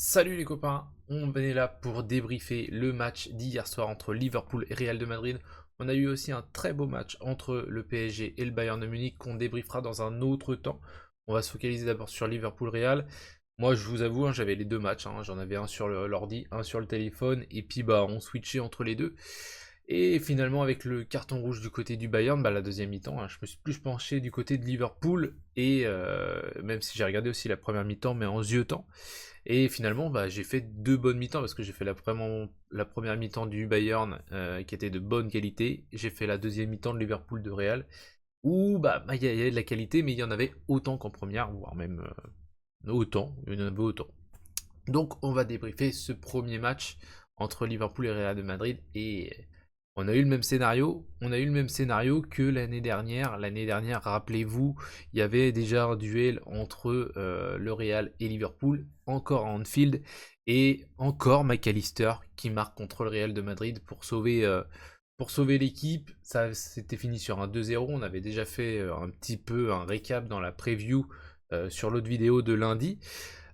Salut les copains, on est là pour débriefer le match d'hier soir entre Liverpool et Real de Madrid. On a eu aussi un très beau match entre le PSG et le Bayern de Munich qu'on débriefera dans un autre temps. On va se focaliser d'abord sur Liverpool-Real. Moi je vous avoue, j'avais les deux matchs, j'en avais un sur l'ordi, un sur le téléphone, et puis on switchait entre les deux. Et finalement avec le carton rouge du côté du Bayern, la deuxième mi-temps, je me suis plus penché du côté de Liverpool, et même si j'ai regardé aussi la première mi-temps, mais en yeux-temps. Et finalement, j'ai fait deux bonnes mi-temps parce que j'ai fait la première mi-temps du Bayern qui était de bonne qualité. J'ai fait la deuxième mi-temps de Liverpool de Real où il y avait de la qualité, mais il y en avait autant qu'en première, voire même autant. Il y en avait autant. Donc, on va débriefer ce premier match entre Liverpool et Real de Madrid. Et on a eu le même scénario. On a eu le même scénario que l'année dernière. L'année dernière, rappelez-vous, il y avait déjà un duel entre le Real et Liverpool, encore à Anfield, et encore McAllister qui marque contre le Real de Madrid pour sauver l'équipe. Ça s'était fini sur un 2-0. On avait déjà fait un petit peu un récap dans la preview sur l'autre vidéo de lundi.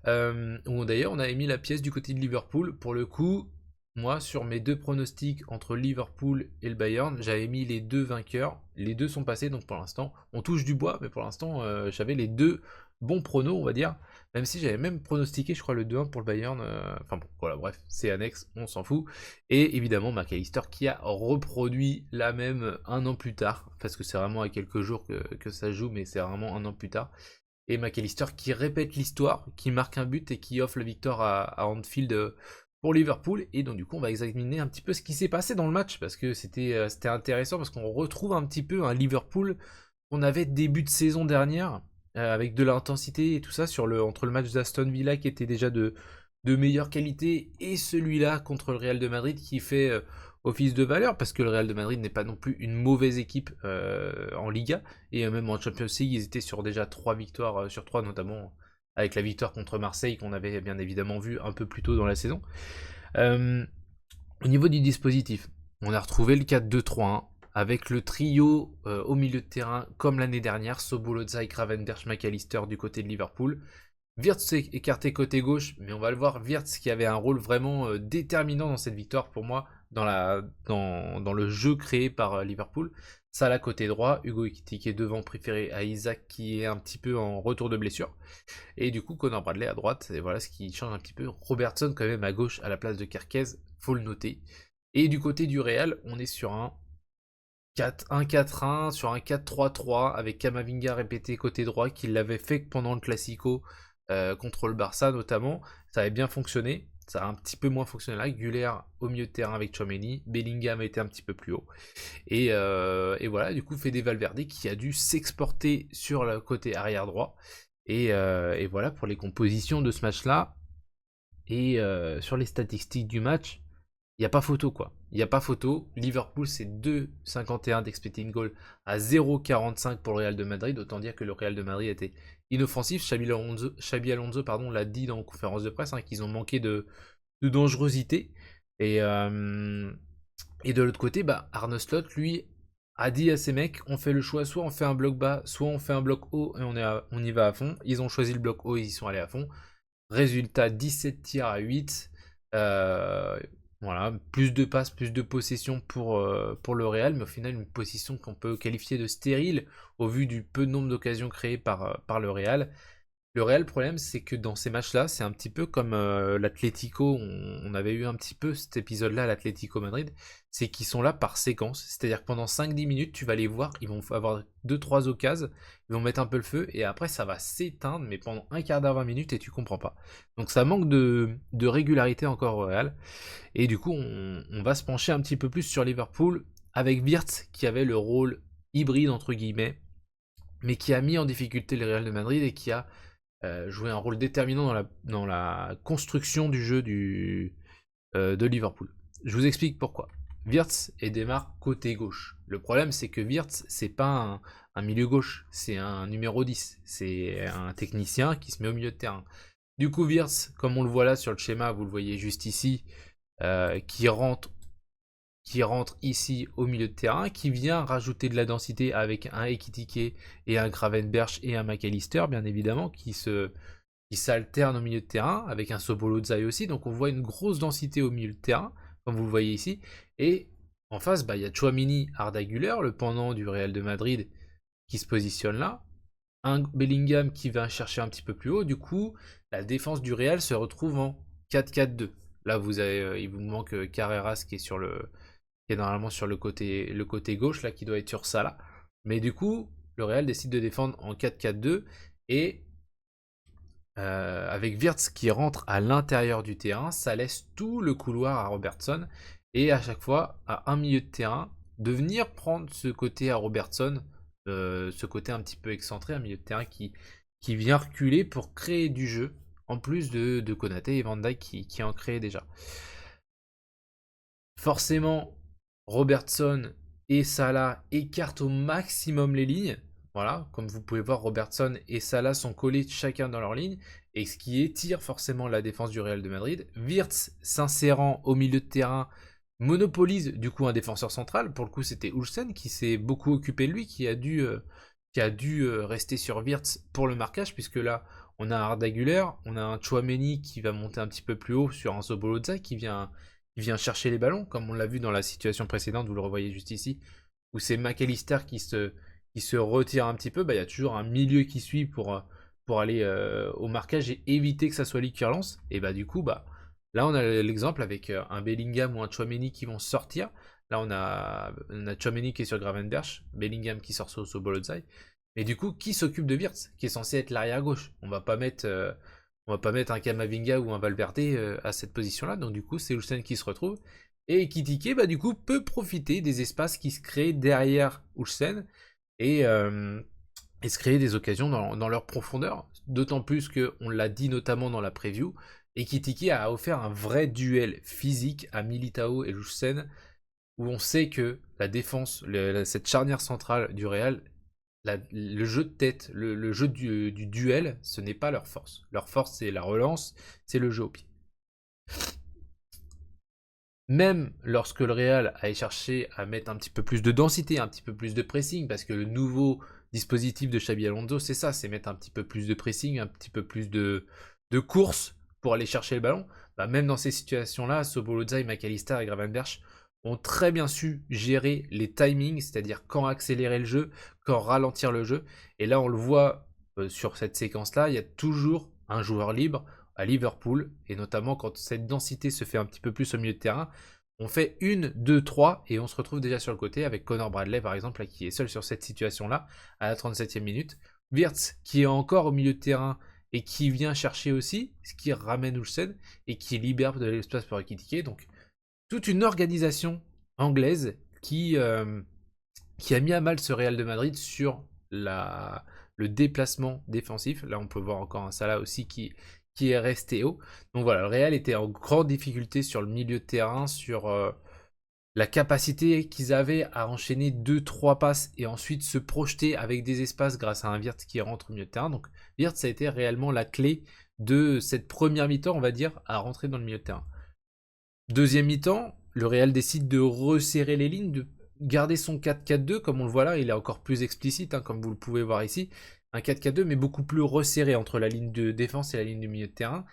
Où d'ailleurs on avait mis la pièce du côté de Liverpool. Pour le coup, moi sur mes deux pronostics entre Liverpool et le Bayern, j'avais mis les deux vainqueurs. Les deux sont passés, donc pour l'instant, on touche du bois, mais pour l'instant, j'avais les deux bons pronos, on va dire. Même si j'avais même pronostiqué, je crois, le 2-1 pour le Bayern. Enfin bon, voilà, bref, c'est annexe, on s'en fout. Et évidemment, McAllister qui a reproduit la même un an plus tard, parce que c'est vraiment à quelques jours que ça joue, mais c'est vraiment un an plus tard. Et McAllister qui répète l'histoire, qui marque un but et qui offre la victoire à Anfield pour Liverpool. Et donc du coup on va examiner un petit peu ce qui s'est passé dans le match, parce que c'était intéressant, parce qu'on retrouve un petit peu un Liverpool qu'on avait début de saison dernière, avec de l'intensité et tout ça, entre le match d'Aston Villa qui était déjà de meilleure qualité, et celui-là contre le Real de Madrid qui fait office de valeur, parce que le Real de Madrid n'est pas non plus une mauvaise équipe en Liga, et même en Champions League ils étaient sur déjà 3 victoires sur 3, notamment avec la victoire contre Marseille qu'on avait bien évidemment vu un peu plus tôt dans la saison. Euh, Au niveau du dispositif, on a retrouvé le 4-2-3-1 avec le trio au milieu de terrain comme l'année dernière, Sobolozza, Gravenberch, McAllister du côté de Liverpool. Wirtz s'est écarté côté gauche, mais on va le voir, Wirtz qui avait un rôle vraiment déterminant dans cette victoire pour moi, dans le jeu créé par Liverpool. Salah côté droit, Hugo Ekitike est devant, préféré à Isaac qui est un petit peu en retour de blessure. Et du coup, Connor Bradley à droite, et voilà ce qui change un petit peu. Robertson quand même à gauche à la place de Kerkez, faut le noter. Et du côté du Real, on est sur un 4-1-4-1, sur un 4-3-3 avec Kamavinga répété côté droit, qui l'avait fait pendant le Classico contre le Barça notamment. Ça avait bien fonctionné. Ça a un petit peu moins fonctionné là. Güler au milieu de terrain avec Tchouaméni. Bellingham était un petit peu plus haut. Et voilà, du coup, Fede Valverde qui a dû s'exporter sur le côté arrière droit. Et voilà pour les compositions de ce match-là. Et sur les statistiques du match, il n'y a pas photo quoi. Il n'y a pas photo. Liverpool c'est 2,51 d'expected goal à 0,45 pour le Real de Madrid. Autant dire que le Real de Madrid était inoffensif. Xabi Alonso l'a dit dans la conférence de presse, qu'ils ont manqué de dangerosité. Et, euh, et de l'autre côté, Arne Slot, lui, a dit à ses mecs, on fait le choix, soit on fait un bloc bas, soit on fait un bloc haut et on y va à fond. Ils ont choisi le bloc haut, ils y sont allés à fond. Résultat, 17 tirs à 8. Euh, voilà, plus de passes, plus de possession pour le Real, mais au final une position qu'on peut qualifier de stérile au vu du peu de nombre d'occasions créées par le Real. Le réel problème, c'est que dans ces matchs-là, c'est un petit peu comme l'Atlético, on avait eu un petit peu cet épisode-là à l'Atlético Madrid, c'est qu'ils sont là par séquence, c'est-à-dire que pendant 5-10 minutes, tu vas les voir, ils vont avoir deux trois occasions, ils vont mettre un peu le feu, et après ça va s'éteindre, mais pendant un quart d'heure, 20 minutes, et tu comprends pas. Donc ça manque de régularité encore au Real, et du coup, on va se pencher un petit peu plus sur Liverpool, avec Wirtz, qui avait le rôle hybride, entre guillemets, mais qui a mis en difficulté le Real de Madrid, et qui a jouer un rôle déterminant dans la construction du jeu de Liverpool. Je vous explique pourquoi. Wirtz et démarre côté gauche. Le problème, c'est que Wirtz, c'est pas un milieu gauche, c'est un numéro 10. C'est un technicien qui se met au milieu de terrain. Du coup, Wirtz, comme on le voit là sur le schéma, vous le voyez juste ici, qui rentre ici au milieu de terrain, qui vient rajouter de la densité avec un Ekitike et un Gravenberch et un McAllister, bien évidemment, qui s'alternent au milieu de terrain, avec un Sobolozai aussi, donc on voit une grosse densité au milieu de terrain, comme vous le voyez ici, et en face, il y a Tchouaméni, Arda Güler, le pendant du Real de Madrid, qui se positionne là, un Bellingham qui va chercher un petit peu plus haut, du coup, la défense du Real se retrouve en 4-4-2. Là, il vous manque Carreras qui est normalement sur le côté gauche, là, qui doit être sur Salah. Mais du coup, le Real décide de défendre en 4-4-2 et avec Wirtz qui rentre à l'intérieur du terrain, ça laisse tout le couloir à Robertson et à chaque fois à un milieu de terrain de venir prendre ce côté à Robertson, ce côté un petit peu excentré, un milieu de terrain qui vient reculer pour créer du jeu, en plus de Konaté et Van Dijk qui en créaient déjà. Forcément, Robertson et Salah écartent au maximum les lignes. Voilà, comme vous pouvez voir, Robertson et Salah sont collés chacun dans leur ligne, et ce qui étire forcément la défense du Real de Madrid. Wirtz s'insérant au milieu de terrain monopolise du coup un défenseur central. Pour le coup, c'était Ulsen qui s'est beaucoup occupé de lui, qui a dû rester sur Wirtz pour le marquage, puisque là, on a Arda Güler, on a un Tchouaméni qui va monter un petit peu plus haut sur un Sobolozza qui vient chercher les ballons, comme on l'a vu dans la situation précédente, vous le revoyez juste ici, où c'est McAllister qui se retire un petit peu. Il y a toujours un milieu qui suit pour aller au marquage et éviter que ça soit lui qui relance. Et du coup, là on a l'exemple avec un Bellingham ou un Tchouaméni qui vont sortir. Là on a Tchouaméni qui est sur Gravenberch, Bellingham qui sort sur Sobolozai. Mais du coup, qui s'occupe de Wirtz, qui est censé être l'arrière gauche? On va pas mettre un Kamavinga ou un Valverde à cette position-là. Donc du coup, c'est Ulsen qui se retrouve. Et Ekitike, du coup, peut profiter des espaces qui se créent derrière Ulsen et se créer des occasions dans leur profondeur. D'autant plus qu'on l'a dit notamment dans la preview, Ekitike a offert un vrai duel physique à Militao et Ulsen, où on sait que la défense, cette charnière centrale du Real, le jeu de tête, le jeu du duel, ce n'est pas leur force. Leur force, c'est la relance, c'est le jeu au pied. Même lorsque le Real a cherché à mettre un petit peu plus de densité, un petit peu plus de pressing, parce que le nouveau dispositif de Xabi Alonso, c'est ça, c'est mettre un petit peu plus de pressing, un petit peu plus de course pour aller chercher le ballon. Même dans ces situations-là, Sobolozza, McAllister et Gravenberch ont très bien su gérer les timings, c'est-à-dire quand accélérer le jeu, quand ralentir le jeu. Et là, on le voit sur cette séquence-là, il y a toujours un joueur libre à Liverpool, et notamment quand cette densité se fait un petit peu plus au milieu de terrain. On fait 1, 2, 3, et on se retrouve déjà sur le côté avec Connor Bradley, par exemple, là, qui est seul sur cette situation-là, à la 37e minute. Wirtz, qui est encore au milieu de terrain, et qui vient chercher aussi, ce qui ramène Ulsen, et qui libère de l'espace pour Ekitike. Donc, toute une organisation anglaise qui a mis à mal ce Real de Madrid sur le déplacement défensif. Là, on peut voir encore un Salah aussi qui est resté haut. Donc voilà, le Real était en grande difficulté sur le milieu de terrain, sur la capacité qu'ils avaient à enchaîner 2-3 passes et ensuite se projeter avec des espaces grâce à un Wirtz qui rentre au milieu de terrain. Donc Wirtz, ça a été réellement la clé de cette première mi-temps, on va dire, à rentrer dans le milieu de terrain. Deuxième mi-temps, le Real décide de resserrer les lignes, de garder son 4-4-2, comme on le voit là, il est encore plus explicite, comme vous le pouvez voir ici. Un 4-4-2, mais beaucoup plus resserré entre la ligne de défense et la ligne du milieu de terrain.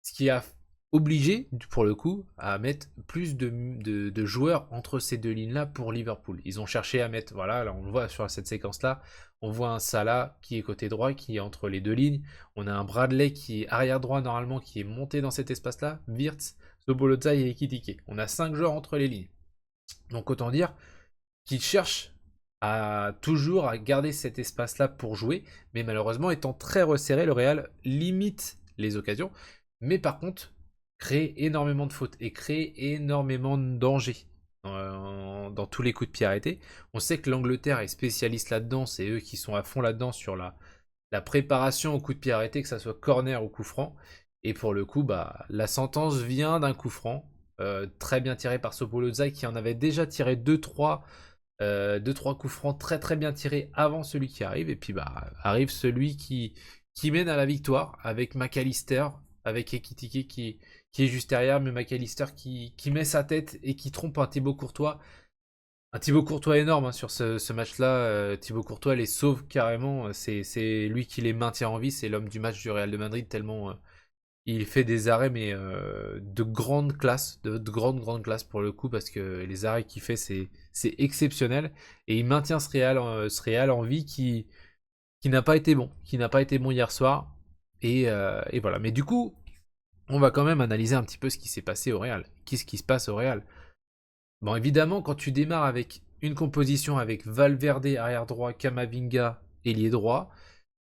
Ce qui a obligé, pour le coup, à mettre plus de joueurs entre ces deux lignes-là pour Liverpool. Ils ont cherché à mettre, voilà, là on le voit sur cette séquence-là, on voit un Salah qui est côté droit, qui est entre les deux lignes. On a un Bradley qui est arrière droit normalement, qui est monté dans cet espace-là. Wirtz, Sobolozza et Ekitike. On a 5 joueurs entre les lignes. Donc autant dire qu'ils cherchent toujours à garder cet espace-là pour jouer, mais malheureusement, étant très resserré, le Real limite les occasions, mais par contre, crée énormément de fautes et crée énormément de dangers dans tous les coups de pied arrêtés. On sait que l'Angleterre est spécialiste là-dedans, c'est eux qui sont à fond là-dedans sur la préparation au coup de pied arrêté, que ça soit corner ou coup franc. Et pour le coup, la sentence vient d'un coup franc, très bien tiré par Sobolozza, qui en avait déjà tiré 2-3 coups francs très très bien tirés avant celui qui arrive. Et puis arrive celui qui mène à la victoire avec McAllister, avec Ekitike qui est juste derrière, mais McAllister qui met sa tête et qui trompe un Thibaut Courtois. Un Thibaut Courtois énorme hein, sur ce match-là. Thibaut Courtois les sauve carrément. C'est lui qui les maintient en vie. C'est l'homme du match du Real de Madrid tellement il fait des arrêts mais de grande classe, de grande classe pour le coup parce que les arrêts qu'il fait c'est exceptionnel et il maintient ce Real en vie qui n'a pas été bon, qui n'a pas été bon hier soir et voilà. Mais du coup, on va quand même analyser un petit peu ce qui s'est passé au Real. Qu'est-ce qui se passe au Real? Bon, évidemment, quand tu démarres avec une composition avec Valverde arrière droit, Camavinga ailier droit,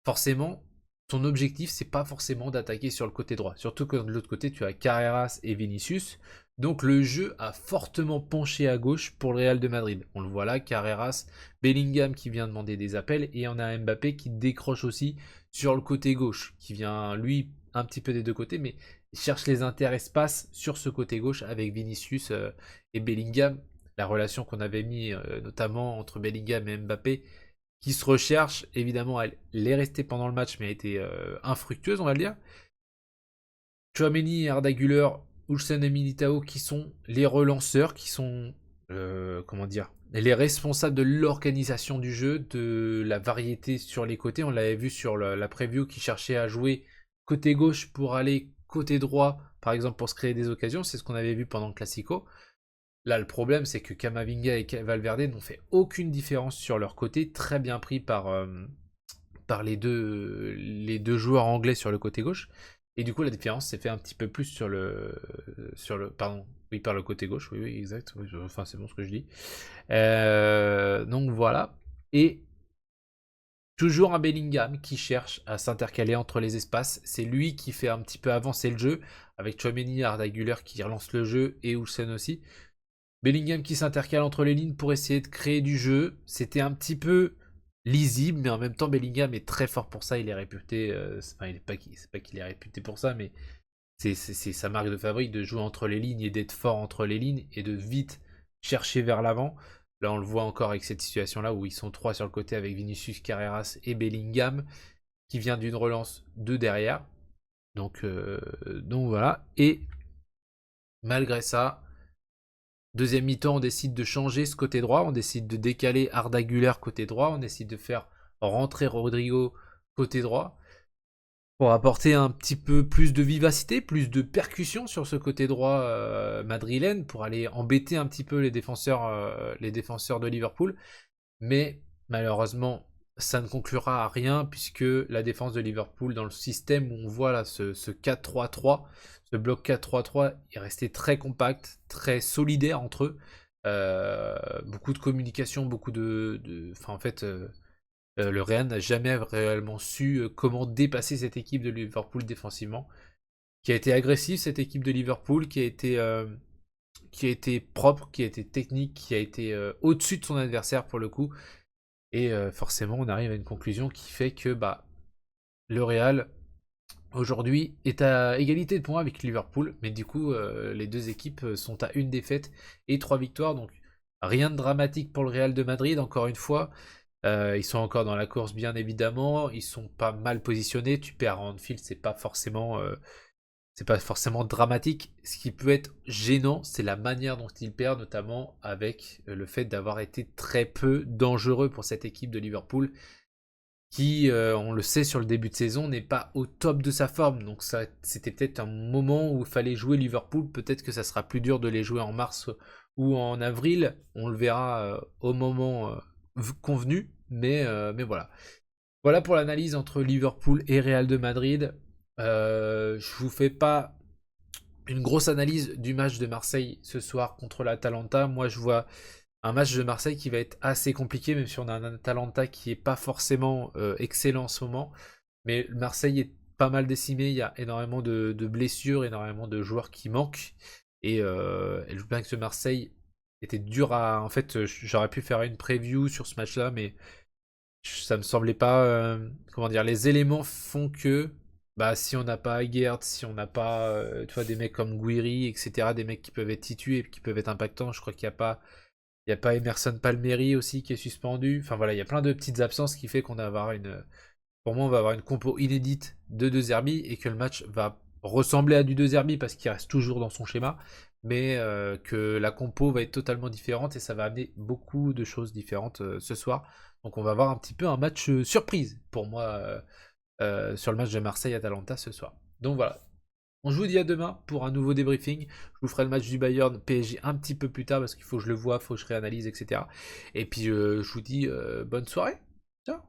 forcément, ton objectif, c'est pas forcément d'attaquer sur le côté droit. Surtout que de l'autre côté, tu as Carreras et Vinicius. Donc le jeu a fortement penché à gauche pour le Real de Madrid. On le voit là, Carreras, Bellingham qui vient demander des appels, et on a Mbappé qui décroche aussi sur le côté gauche, qui vient lui un petit peu des deux côtés, mais cherche les interespaces sur ce côté gauche avec Vinicius et Bellingham. La relation qu'on avait mis notamment entre Bellingham et Mbappé qui se recherche. Évidemment, elle est restée pendant le match, mais a été infructueuse, on va le dire. Chouameni, Arda Güler, Ulsen et Militao qui sont les relanceurs, qui sont, comment dire, les responsables de l'organisation du jeu, de la variété sur les côtés. On l'avait vu sur la preview qui cherchait à jouer côté gauche pour aller côté droit, par exemple pour se créer des occasions. C'est ce qu'on avait vu pendant le Classico. Là, le problème, c'est que Camavinga et Valverde n'ont fait aucune différence sur leur côté, très bien pris par les deux joueurs anglais sur le côté gauche. Et du coup, la différence s'est fait un petit peu plus pardon, oui, par le côté gauche, oui, oui, exact. Oui, enfin, c'est bon ce que je dis. Donc voilà. Et toujours un Bellingham qui cherche à s'intercaler entre les espaces. C'est lui qui fait un petit peu avancer le jeu, avec Chouameni, Arda Güler qui relance le jeu et Ulsen aussi. Bellingham qui s'intercale entre les lignes pour essayer de créer du jeu. C'était un petit peu lisible, mais en même temps, Bellingham est très fort pour ça. Il est réputé. Enfin, c'est pas qu'il est réputé pour ça, mais c'est sa marque de fabrique de jouer entre les lignes et d'être fort entre les lignes et de vite chercher vers l'avant. Là, on le voit encore avec cette situation-là où ils sont trois sur le côté avec Vinicius, Carreras et Bellingham qui vient d'une relance de derrière. Donc voilà. Et malgré ça, deuxième mi-temps, on décide de changer ce côté droit, on décide de décaler Arda Güler côté droit, on décide de faire rentrer Rodrigo côté droit pour apporter un petit peu plus de vivacité, plus de percussion sur ce côté droit madrilène pour aller embêter un petit peu les défenseurs de Liverpool. Mais malheureusement, ça ne conclura à rien puisque la défense de Liverpool dans le système où on voit là ce 4-3-3, ce bloc 4-3-3 est resté très compact, très solidaire entre eux. Beaucoup de communication, beaucoup enfin en fait, le Real n'a jamais réellement su comment dépasser cette équipe de Liverpool défensivement, qui a été agressive cette équipe de Liverpool, qui a été propre, qui a été technique, qui a été au-dessus de son adversaire pour le coup. Et forcément, on arrive à une conclusion qui fait que bah, le Real, aujourd'hui, est à égalité de points avec Liverpool. Mais du coup, les deux équipes sont à une défaite et trois victoires. Donc, rien de dramatique pour le Real de Madrid, encore une fois. Ils sont encore dans la course, bien évidemment. Ils sont pas mal positionnés. Tu perds à Anfield, c'est pas forcément dramatique. Ce qui peut être gênant, c'est la manière dont ils perdent, notamment avec le fait d'avoir été très peu dangereux pour cette équipe de Liverpool, qui, on le sait sur le début de saison, n'est pas au top de sa forme. Donc ça, c'était peut-être un moment où il fallait jouer Liverpool. Peut-être que ça sera plus dur de les jouer en mars ou en avril. On le verra au moment convenu. Mais voilà. Voilà pour l'analyse entre Liverpool et Real de Madrid. Je vous fais pas une grosse analyse du match de Marseille ce soir contre l'Atalanta. Moi, je vois un match de Marseille qui va être assez compliqué, même si on a un Atalanta qui est pas forcément excellent en ce moment. Mais Marseille est pas mal décimé. Il y a énormément de blessures, énormément de joueurs qui manquent. Et je veux bien que ce Marseille était dur à. En fait, j'aurais pu faire une preview sur ce match-là, mais ça me semblait pas. Comment dire, les éléments font que. Bah, si on n'a pas Aguerd, si on n'a pas tu vois, des mecs comme Guiri, etc., des mecs qui peuvent être titulaires et qui peuvent être impactants, je crois qu'il n'y a pas. Il n'y a pas Emerson Palmieri aussi qui est suspendu. Enfin voilà, il y a plein de petites absences qui fait qu'on va avoir une. Pour moi, on va avoir une compo inédite de De Zerbi et que le match va ressembler à du De Zerbi parce qu'il reste toujours dans son schéma. mais que la compo va être totalement différente et ça va amener beaucoup de choses différentes ce soir. Donc on va avoir un petit peu un match surprise pour moi sur le match de Marseille-Atalanta ce soir. Donc voilà. On vous dit à demain pour un nouveau débriefing. Je vous ferai le match du Bayern PSG un petit peu plus tard parce qu'il faut que je le voie, il faut que je réanalyse, etc. Et puis je vous dis bonne soirée. Ciao.